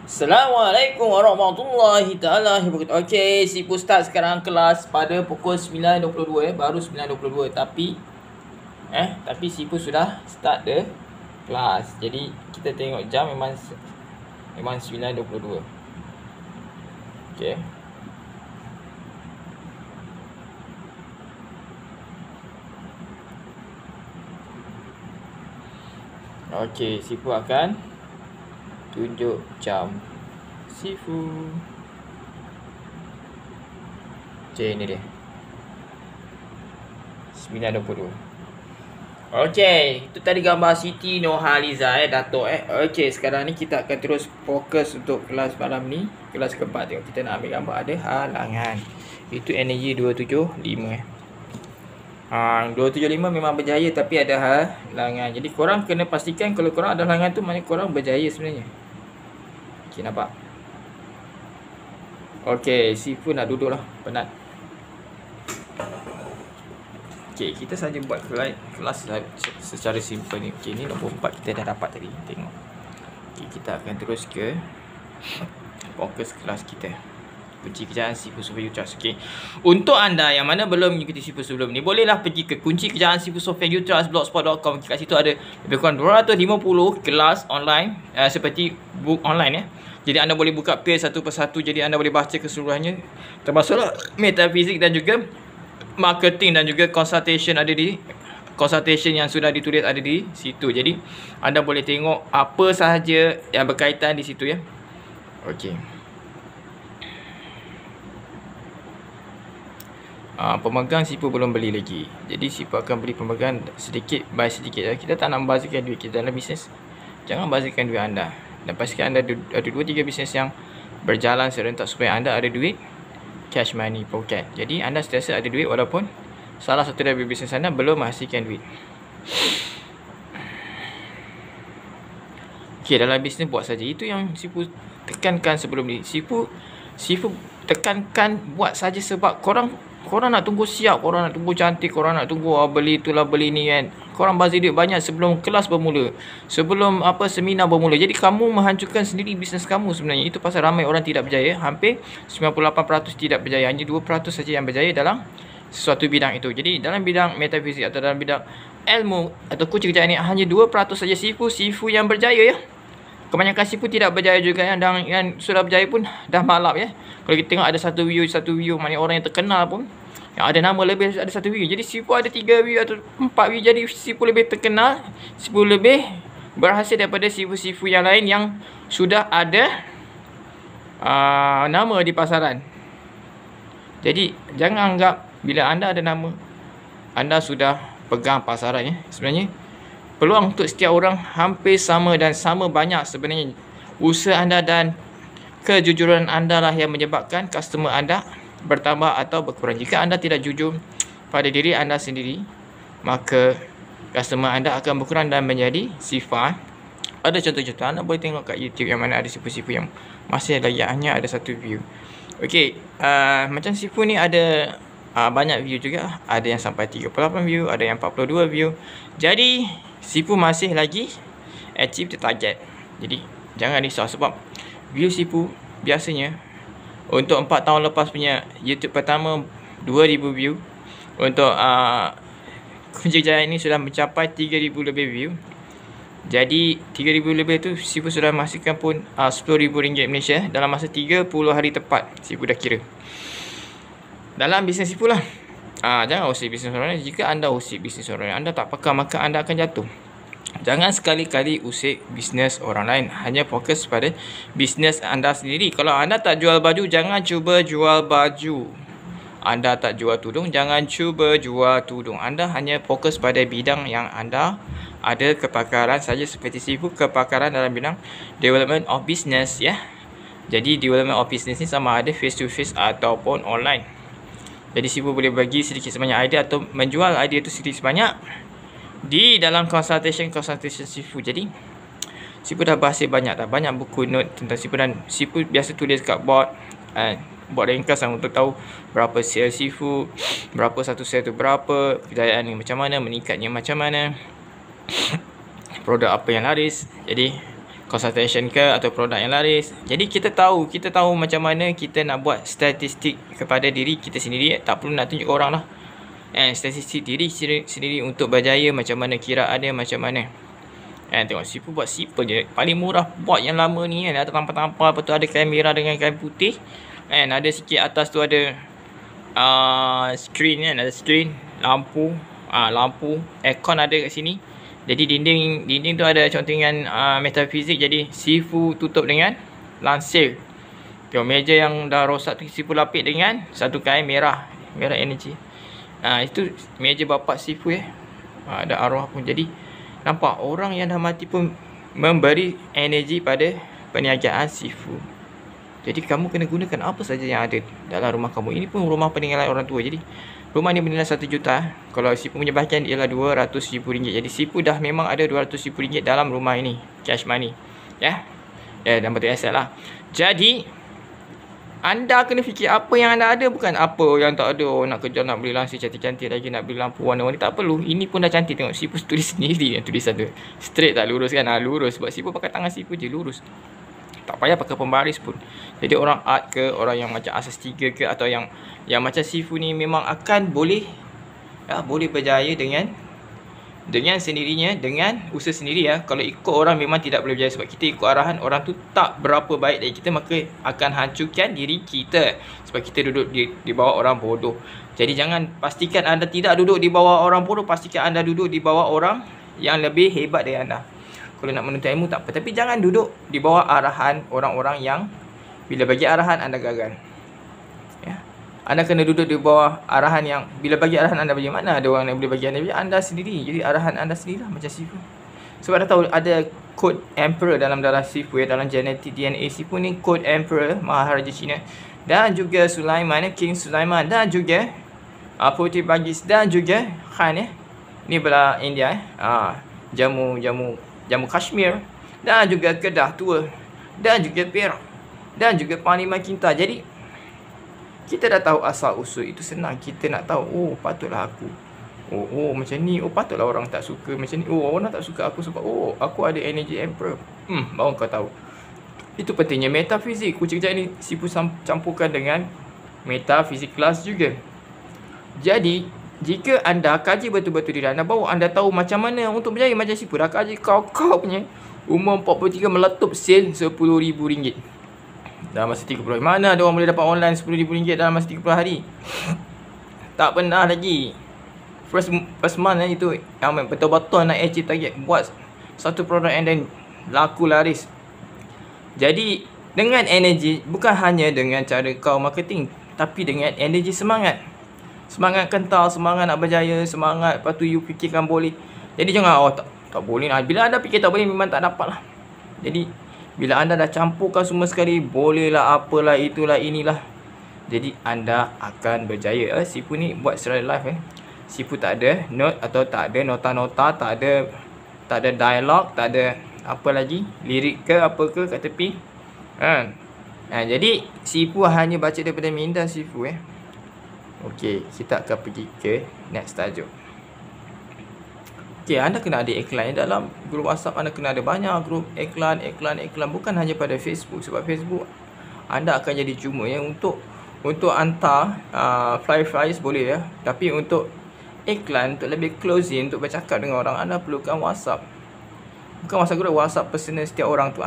Assalamualaikum warahmatullahi taala wabarakatuh. Okey, Sifu start sekarang kelas pada pukul 9.22 baru 9.22 tapi Sifu sudah start the kelas. Jadi kita tengok jam memang 9.22. Okey. Okey, Sifu akan tunjuk jam Sifu. Okey, ini dia 9.22. Okey, itu tadi gambar Siti Nurhaliza Datuk Okey, sekarang ni kita akan terus fokus untuk kelas malam ni. Kelas keempat, tengok kita nak ambil gambar ada halangan. Itu energi 275 275 memang berjaya tapi ada halangan. Jadi korang kena pastikan kalau korang ada halangan tu maknanya korang berjaya sebenarnya. Okey, nampak? Okey, Sifu nak duduk lah, penat. Okey, kita saja buat kelas secara simple ni. Okey, ni nombor 4 kita dah dapat tadi. Tengok. Okey, kita akan terus ke fokus kelas kita. Kunci kerjaan Sifu Software Utrust. Okey. Untuk anda yang mana belum mengikuti Sifu sebelum ni, bolehlah pergi ke kunci kerjaan Sifu Software Utrust blogspot.com. Kat situ ada lebih kurang 250 kelas online seperti book online Jadi anda boleh buka page satu persatu, jadi anda boleh baca keseluruhannya, termasuklah metafizik dan juga marketing dan juga consultation yang sudah ditulis ada di situ. Jadi anda boleh tengok apa sahaja yang berkaitan di situ ya. Okey. Pemegang Sifu belum beli lagi. Jadi Sifu akan beli pemegang sedikit by sedikit. Kita tak nak membazirkan duit kita dalam bisnes. Jangan bazirkan duit anda. Dan pastikan anda ada 2-3 bisnes yang berjalan serentak supaya anda ada duit cash money pocket. Jadi anda sentiasa ada duit walaupun salah satu dari bisnes anda belum menghasilkan duit. Okey, dalam bisnes buat saja. Itu yang Sifu tekankan sebelum ni. Sifu tekankan buat saja sebab korang nak tunggu siap, korang nak tunggu cantik, korang nak tunggu beli itulah beli ni kan. Korang bazir duit banyak sebelum kelas bermula, sebelum seminar bermula. Jadi kamu menghancurkan sendiri bisnes kamu sebenarnya. Itu pasal ramai orang tidak berjaya. Hampir 98% tidak berjaya. Hanya 2% saja yang berjaya dalam sesuatu bidang itu. Jadi dalam bidang metafizik atau dalam bidang ilmu atau kunci kerjaan ini hanya 2% saja Sifu yang berjaya ya. Kebanyakan Sifu tidak berjaya juga ya. Dan yang sudah berjaya pun dah malap ya. Kalau kita tengok ada satu view, maknanya orang yang terkenal pun yang ada nama lebih ada satu view. Jadi Sifu ada 3 view atau 4 view. Jadi Sifu lebih terkenal, Sifu lebih berhasil daripada Sifu yang lain yang sudah ada nama di pasaran. Jadi jangan anggap bila anda ada nama anda sudah pegang pasaran ya. Sebenarnya peluang untuk setiap orang hampir sama dan sama banyak sebenarnya. Usaha anda dan kejujuran anda lah yang menyebabkan customer anda bertambah atau berkurang. Jika anda tidak jujur pada diri anda sendiri, maka customer anda akan berkurang dan menjadi sifar. Ada contoh-contoh anda boleh tengok kat YouTube yang mana ada Sifu yang masih lagi hanya ada satu view. Okey, macam Sifu ni ada banyak view juga. Ada yang sampai 38 view, ada yang 42 view. Jadi Sifu masih lagi achieve the target. Jadi jangan risau sebab view Sifu biasanya untuk 4 tahun lepas punya YouTube pertama 2000 view. Untuk kunci kerjaan ini sudah mencapai 3000 lebih view. Jadi 3000 lebih tu Sifu sudah menghasilkan pun RM10,000 Malaysia dalam masa 30 hari tepat. Sifu dah kira. Dalam bisnes Sifu lah. Jangan usik bisnes orang lain. Jika anda usik bisnes orang lain, anda tak pakar, maka anda akan jatuh. Jangan sekali-kali usik bisnes orang lain. Hanya fokus pada bisnes anda sendiri. Kalau anda tak jual baju, jangan cuba jual baju. Anda tak jual tudung, jangan cuba jual tudung. Anda hanya fokus pada bidang yang anda ada kepakaran saja. Seperti Sifu kepakaran dalam bidang development of business ya. Jadi development of business ni sama ada face to face ataupun online. Jadi Sifu boleh bagi sedikit sebanyak idea atau menjual idea itu sedikit sebanyak di dalam consultation Sifu. Jadi Sifu dah bahas banyak buku note tentang Sifu dan Sifu biasa tulis kat board ringkasan untuk tahu berapa sale Sifu, berapa satu sale tu berapa, kejayaan ni macam mana, meningkatnya macam mana, produk apa yang laris. Jadi consultation ke atau produk yang laris. Jadi kita tahu macam mana kita nak buat statistik kepada diri kita sendiri. Tak perlu nak tunjuk orang lah. Statistik diri sendiri untuk berjaya, macam mana kiraannya, macam mana. Tengok Sifu buat simple je. Paling murah buat yang lama ni kan. Ada tampal-tampal, lepas tu ada kain merah dengan kain putih. Ada sikit atas tu ada screen kan, ada screen, lampu, aircon ada kat sini. Jadi dinding tu ada conteng metafizik. Jadi Sifu tutup dengan lansir. Tengok meja yang dah rosak tu Sifu lapik dengan satu kain merah energy. Itu meja bapak Sifu ada arwah pun. Jadi nampak orang yang dah mati pun memberi energi pada perniagaan Sifu. Jadi kamu kena gunakan apa saja yang ada dalam rumah kamu. Ini pun rumah peninggalan orang tua. Jadi rumah ni bernilai 1 juta. Kalau Sifu punya bahagian ialah RM200,000. Jadi Sifu dah memang ada RM200,000 dalam rumah ini. Cash money. Dan betul aset lah. Jadi anda kena fikir apa yang anda ada, bukan apa yang tak ada. Nak kerja, nak beli lansir cantik-cantik lagi, nak beli lampu warna-warni. Tak perlu. Ini pun dah cantik. Tengok Sifu tulis sendiri tulisan tu. Straight tak lurus kan? Lurus. Sebab Sifu pakai tangan Sifu je lurus. Tak payah pakai pembaris pun. Jadi orang art ke, orang yang macam asas 3 ke, atau yang macam Sifu ni memang akan boleh berjaya dengan sendirinya, dengan usaha sendiri Kalau ikut orang memang tidak boleh berjaya. Sebab kita ikut arahan orang tu tak berapa baik dari kita, maka akan hancurkan diri kita. Sebab kita duduk di bawah orang bodoh. Jadi pastikan anda tidak duduk di bawah orang bodoh. Pastikan anda duduk di bawah orang yang lebih hebat dari anda. Kalau nak menuntut ilmu tak apa, tapi jangan duduk di bawah arahan orang-orang yang bila bagi arahan anda gagal. Anda kena duduk di bawah arahan yang bila bagi arahan anda bagi. Mana ada orang yang boleh bagi anda sendiri. Jadi arahan anda sendirilah macam Sifu. Sebab dah tahu ada kod Emperor dalam darah Sifu dalam genetik DNA Sifu ni, kod Emperor Maharaja Cina, dan juga Sulaiman King Sulaiman, dan juga Putri Bagis, dan juga Khan Ni belah India Jamu Kashmir, dan juga Kedah Tua, dan juga Perak, dan juga Panglima Kinta. Jadi kita dah tahu asal usul. Itu senang. Kita nak tahu, patutlah aku. Macam ni. Patutlah orang tak suka macam ni. Orang tak suka aku sebab aku ada energy Emperor. Baru kau tahu. Itu pentingnya metafizik. Kecil-kecil ni Sifu campurkan dengan metafizik kelas juga. Jadi jika anda kaji betul-betul diri anda, baru anda tahu macam mana untuk berjaya. Macam Sifu dah kaji kau punya umur 43 meletup sale RM10,000 dalam masa 30 hari. Mana ada orang boleh dapat online RM10,000 dalam masa 30 hari? Tak pernah lagi. First month itu yang betul-betul nak achieve target, buat satu produk and then laku laris. Jadi dengan energi, bukan hanya dengan cara kau marketing, tapi dengan energi semangat. Semangat kental, semangat nak berjaya, semangat lepas tu you fikirkan boleh. Jadi jangan tak boleh lah. Bila anda fikir tak boleh, memang tak dapat lah. Jadi bila anda dah campurkan semua sekali, bolehlah, apalah, itulah, inilah, jadi anda akan berjaya. Sifu ni buat secara live Sifu tak ada note atau tak ada nota-nota, tak ada dialog, tak ada apa lagi, lirik ke apa ke kat tepi. Jadi Sifu hanya baca daripada minda Sifu Okey, kita akan pergi ke next tajuk. Anda kena ada iklan dalam grup WhatsApp. Anda kena ada banyak grup iklan. Bukan hanya pada Facebook. Sebab Facebook anda akan jadi cuma untuk hantar flyers boleh tapi untuk iklan, untuk lebih closing, untuk bercakap dengan orang, anda perlukan WhatsApp. Bukan WhatsApp group, WhatsApp personal setiap orang tu.